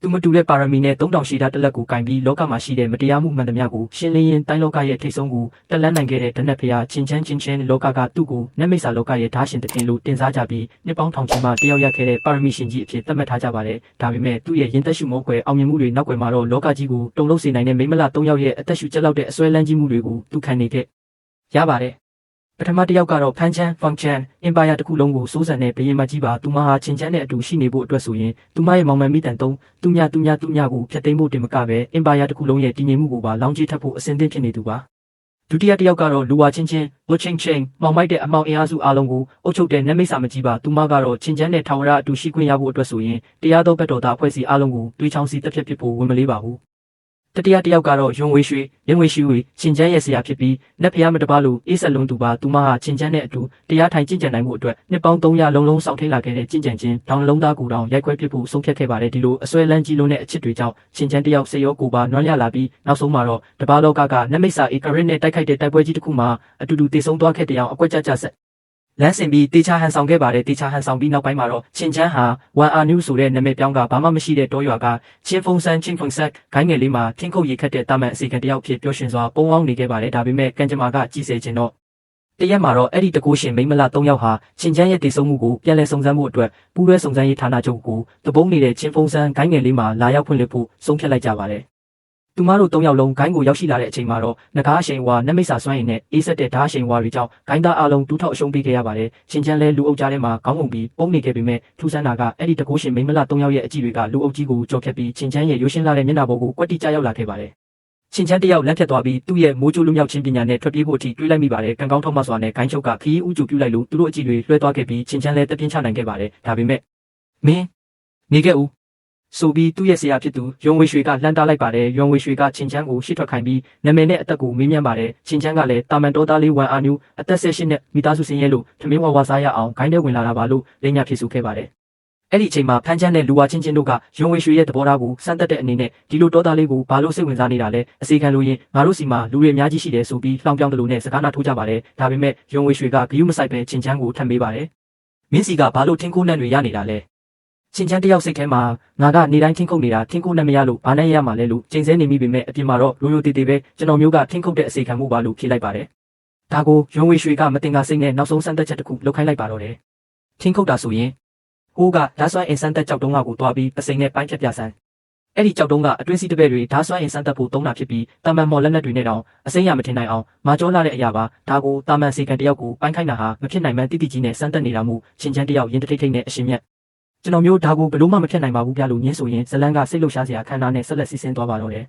သူမတူတဲ့ပါရမီနဲ့3000ရှိတာတလက်ကိုကင်ပြီးလောကမှာရှိတဲ့မတရားမှုမှန်သမျှကိုရှင်းလင်းရင်းတိုင်းလောကရဲ့ထိတ်ဆုံးကိုတက်လန်းနိုင်ခဲ့တဲ့ဒနက်ဖျားချင်းချင်းလောကကသူ့ကိုနတ်မိတ်ဆာလောကရဲ့ဓာရှင်တခင်လို့တင်စားကြပြီးနှစ်ပေါင်းထောင်ချီမှတယောက်ရခဲ့တဲ့ပါရမီရှင်ကြီးအဖြစ်သတ်မှတ်ထားကြပါတယ်။ဒါပေမဲ့သူ့ရဲ့ရင်သက်ရှုမောကွယ်အောင်မြင်မှုတွေနောက်ွယ်မှာတော့လောကကြီးကိုတုံ့လုံးစေနိုင်တဲ့မိမလ3ယောက်ရဲ့အသက်ရှုကျက်လောက်တဲ့အစွဲလန်းကြီးမှုတွေကိုသူခံနေခဲ့ရပါတယ်။ပထမတစ်ယောက်ကတော့ဖန်ချန်ဖန်ချန်အင်ပါယာတစ်ခုလုံးကိုစိုးစံတဲ့ဘရင်မကြီးပါသူမဟာချင်းချမ်းနဲ့အတူရှိနေဖို့အတွက်ဆိုရင်သူမရဲ့မောင်မယ်မိတန်သုံးသူညကိုဖျက်သိမ်းဖို့တင်မကပဲအင်ပါယာတစ်ခုလုံးရဲ့တည်ငြိမ်မှုကိုပါလောင်ကြီးထပ်ဖို့အစဉ်သင့်ဖြစ်နေသူပါဒုတိယတစ်ယောက်ကတော့လူဝါချင်းဝချင်းမောင်မိုက်တဲ့အမောင်အင်အားစုအားလုံးကိုအုပ်ချုပ်တဲ့နတ်မိတ်ဆာမကြီးပါသူမကတော့ချင်းချမ်းနဲ့ထာဝရအတူရှိခွင့်ရဖို့အတွက်ဆိုရင်တရားတော်ဘက်တော်သားအဖွဲ့အစည်းအားလုံးကိုတွေးချောင်းစီတက်ဖြတ်ဖြစ်ဖို့ဝင်မလေးပါဘူးတတိယတစ်ယောက်ကတော့ယွန်ဝေရွှေချင်းချမ်းရဲ့ဆရာဖြစ်ပြီးနတ်ဖျားမတပါလို့အေးဆက်လုံးသူပါသူမဟာချင်းချမ်းနဲ့အတူတရားထိုင်ကျင့်ကြံနိုင်မှုအတွက်နှစ်ပေါင်း300လုံးစောင့်ထိန်လာခဲ့တဲ့ကျင့်ကြံခြင်းတောင်လုံးသားကိုတောင်ရိုက်ခွဲပစ်ဖို့ဆုံးဖြတ်ခဲ့ပါတယ်ဒီလိုအစွဲလန်းကြီးလုံးနဲ့အချစ်တွေကြောင့်ချင်းချမ်းတစ်ယောက်စေရောကိုပါနွမ်းရလာပြီးနောက်ဆုံးမှာတော့တပါလောကနတ်မိတ်ဆာအေကရစ်နဲ့တိုက်ခိုက်တဲ့တိုက်ပွဲကြီးတစ်ခုမှာအတူတူတည်ဆုံသွားခဲ့တဲ့အောင်အကွက်ကြဆက်လမ်းစဉ်ပြီးတေချာဟန်ဆောင်ခဲ့ပါတယ်တေချာဟန်ဆောင်ပြီးနောက်ပိုင်းမှာတော့ချင်းချမ်းဟာဝန်အာနူဆိုတဲ့နာမည်ပြောင်းကဘာမှမရှိတဲ့တောရွာကချင်းဖုံဆက်ဂိုင်းငယ်လေးမှာထင်းခုတ်ရေခတ်တဲ့တာမန်အစီခံတယောက်ဖြစ်ပျော်ရွှင်စွာပုံအောင်နေခဲ့ပါတယ်ဒါပေမဲ့ကံကြမ္မာကကြီးစေခြင်းတော့တရက်မှာတော့အဲ့ဒီတကိုးရှင်မိမလ3ယောက်ဟာချင်းချမ်းရဲ့တည်ဆုံမှုကိုပြန်လည်စုံစမ်းဖို့အတွက်ပူးတွဲစုံစမ်းရေးဌာနချုပ်ကိုတပုံးနေတဲ့ချင်းဖုံဆက်ဂိုင်းငယ်လေးမှာလာရောက်ဖွင့်လှစ်ဖို့ဆုံးဖြတ်လိုက်ကြပါတယ်သူမတို့3ယောက်လုံးဂိုင်းကိုရောက်ရှိလာတဲ့အချိန်မှာတော့ငကားအရှိန်ဝါနတ်မိတ်ဆာစွမ်းရည်နဲ့အေးဆက်တဲ့ဓာအရှိန်ဝါတွေကြောင့်ဂိုင်းသားအလုံးတူးထောက်အရှုံးပေးခဲ့ရပါတယ်။ချင်းချမ်းလဲလူအုပ်ကြားထဲမှာခေါင်းငုံပြီးပုံနေခဲ့ပေမဲ့ထူးဆန်းတာကအဲ့ဒီတကိုးရှင်မိမလ3ယောက်ရဲ့အကြည့်တွေကလူအုပ်ကြီးကိုကြော်ဖြတ်ပြီးချင်းချမ်းရဲ့ရိုးရှင်းလာတဲ့မျက်နှာပေါ်ကိုကွက်တိကျရောက်လာခဲ့ပါတယ်။ချင်းချမ်းတယောက်လမ်းဖြတ်သွားပြီးသူ့ရဲ့မိုးကြိုးလူမြောက်ချင်းပညာနဲ့ထွက်ပြေးဖို့အထိတွေးလိုက်မိပါတယ်။ကံကောင်းထောက်မစွာနဲ့ဂိုင်းချုပ်ကခီးဦးကျူပြုတ်လိုက်လို့သူတို့အကြည့်တွေလွှဲသွားခဲ့ပြီးချင်းချမ်းလဲတပြင်းချနိုင်ခဲ့ပါတယ်။ဒါပေမဲ့မင်းနေခဲ့ဦးဆိုပြီးသူ့ရဲ့ဆရာဖြစ်သူယွန်ဝေရွှေကလှမ်းတားလိုက်ပါတယ်ယွန်ဝေရွှေကချင်းချမ်းကိုရှစ်ထွက်ခိုင်းပြီးနာမည်နဲ့အသက်ကိုမေးမြန်းပါတယ်ချင်းချမ်းကလည်းတာမန်တော်သားလေးဝန်အာနူအသက်18နှစ်မိသားစုစင်းရဲလို့ထမင်းဝါစားရအောင်ဂိုင်းထဲဝင်လာတာပါလို့လိညာဖြစ်စုခဲ့ပါတယ်အဲ့ဒီအချိန်မှာဖန်းချမ်းနဲ့လူဝါချင်းတို့ကယွန်ဝေရွှေရဲ့သဘောထားကိုစမ်းသပ်တဲ့အနေနဲ့ဒီလိုတော်သားလေးကိုဘာလို့စိတ်ဝင်စားနေတာလဲအစီခံလို့ရင်ငါတို့စီမှာလူတွေအများကြီးရှိတယ်ဆိုပြီးလှောင်ပြောင်းတယ်လို့နဲ့စကားနာထိုးကြပါတယ်ဒါပေမဲ့ယွန်ဝေရွှေကဂယုမဆိုင်ပဲချင်းချမ်းကိုထပ်မေးပါတယ်မင်းစီကဘာလို့ထင်းခိုးနှံတွေရနေတာလဲချင်းချမ်းတယောက်စိတ်ထဲမှာငါကနေတိုင်းထင်းခုတ်နေတာထင်းခုတ်နဲ့မရလို့ဘာနဲ့ရမှာလဲလို့ချိန်ဆနေမိပေမဲ့အပြင်မှာတော့ရိုးရိုးတေးတေးပဲကျွန်တော်မျိုးကထင်းခုတ်တဲ့အစီခံမှုပါလို့ဖြေလိုက်ပါတယ်။ဒါကိုယွန်ဝေရွှေကမတင်ကစိတ်နဲ့နောက်ဆုံးစမ်းသပ်ချက်တစ်ခုလုပ်ခိုင်းလိုက်ပါတော့တယ်။ထင်းခုတ်တာဆိုရင်ဟိုးကဓာတ်စွမ်းအင်စမ်းသက်ကြောက်တုံးကိုတွားပြီးပစိန်နဲ့ပိုင်းဖြတ်ပြဆန်းအဲ့ဒီကြောက်တုံးကအတွင်းစီးတပည့်တွေဓာတ်စွမ်းအင်စမ်းသက်ဖို့သုံးတာဖြစ်ပြီးတာမန်မော်လက်နက်တွေနဲ့တောင်အစိမ်းရမထင်နိုင်အောင်မာကျောလာတဲ့အရာပါဒါကိုတာမန်စီကန်တယောက်ကိုပိုင်းခိုင်းတာဟာမဖြစ်နိုင်မှန်းတိတိကြီးနဲ့စမ်းသပ်နေတာမို့ချင်းချမ်းတယောက်ရင်တထိတ်ထိတ်နဲ့အရှင်မြတ်ကျွန်တော်မျိုးဒါကိုဘလို့မှမဖြစ်နိုင်ပါဘူးဗျာလို့ညင်းဆိုရင်ဇလန်းကစိတ်လှုပ်ရှားစရာခန္ဓာနဲ့ဆက်လက်စီးဆင်းသွားပါတော့တယ်